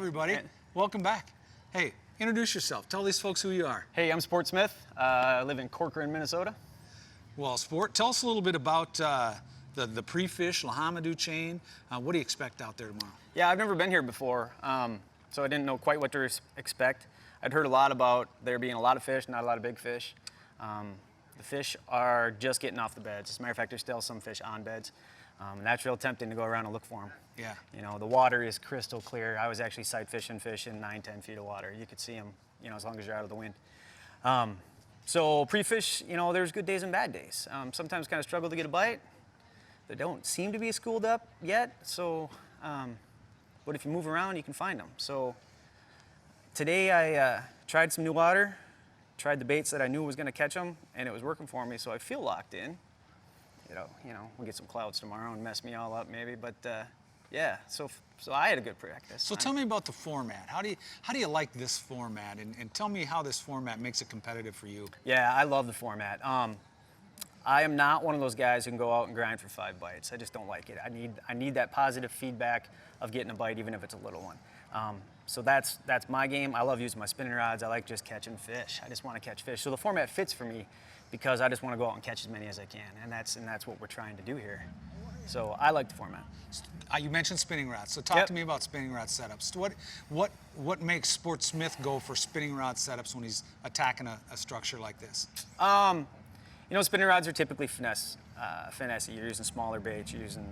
everybody. Welcome back. Hey, introduce yourself. Tell these folks who you are. Hey, I'm Sport Smith. I live in Corcoran, Minnesota. Well, Sport, tell us a little bit about the pre-fish Homme Dieu chain. What do you expect out there tomorrow? Yeah, I've never been here before, so I didn't know quite what to expect. I'd heard a lot about there being a lot of fish, not a lot of big fish. The fish are just getting off the beds. As a matter of fact, there's still some fish on beds. And that's real tempting to go around and look for them. Yeah. You know, the water is crystal clear. I was actually sight fishing fish in 9-10 feet of water. You could see them, you know, as long as you're out of the wind. So pre-fish, you know, there's good days and bad days. Sometimes kind of struggle to get a bite. They don't seem to be schooled up yet. So, but if you move around, you can find them. So today I tried some new water, tried the baits that I knew was going to catch them, and it was working for me. So I feel locked in. You know, we'll get some clouds tomorrow and mess me all up maybe, but yeah, so I had a good practice. So tell me about the format. How do you like this format, and tell me how this format makes it competitive for you? Yeah, I love the format. I am not one of those guys who can go out and grind for 5 bites. I just don't like it. I need that positive feedback of getting a bite, even if it's a little one. So that's my game. I love using my spinning rods. I like just catching fish. I just want to catch fish. So the format fits for me because I just want to go out and catch as many as I can, and that's what we're trying to do here. So I like the format. You mentioned spinning rods, so talk to me about spinning rod setups. What makes Sport Smith go for spinning rod setups when he's attacking a structure like this? You know, spinning rods are typically finesse. You're using smaller baits. You're using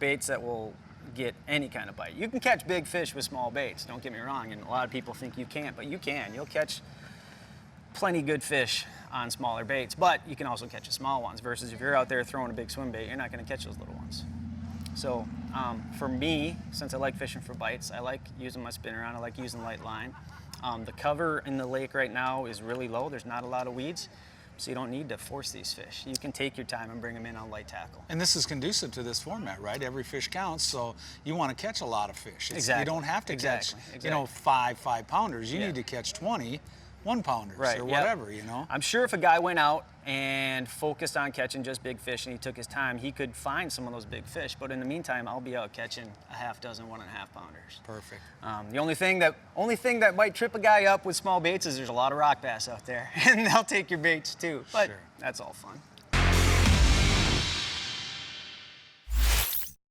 baits that will get any kind of bite. You can catch big fish with small baits, don't get me wrong, and a lot of people think you can't, but you can. You'll catch plenty good fish on smaller baits, but you can also catch the small ones, versus if you're out there throwing a big swim bait, you're not going to catch those little ones. So for me, since I like fishing for bites, I like using my spinner on. I like using light line. The cover in the lake right now is really low. There's not a lot of weeds, so you don't need to force these fish. You can take your time and bring them in on light tackle. And this is conducive to this format, right? Every fish counts, so you want to catch a lot of fish. Exactly. You don't have to catch, you know, 5 5-pounders. You need to catch 20 1-pounders or whatever, you know? I'm sure if a guy went out and focused on catching just big fish and he took his time, he could find some of those big fish. But in the meantime, I'll be out catching a half dozen 1.5-pounders. Perfect. The only thing that might trip a guy up with small baits is there's a lot of rock bass out there, and they'll take your baits too. But that's all fun.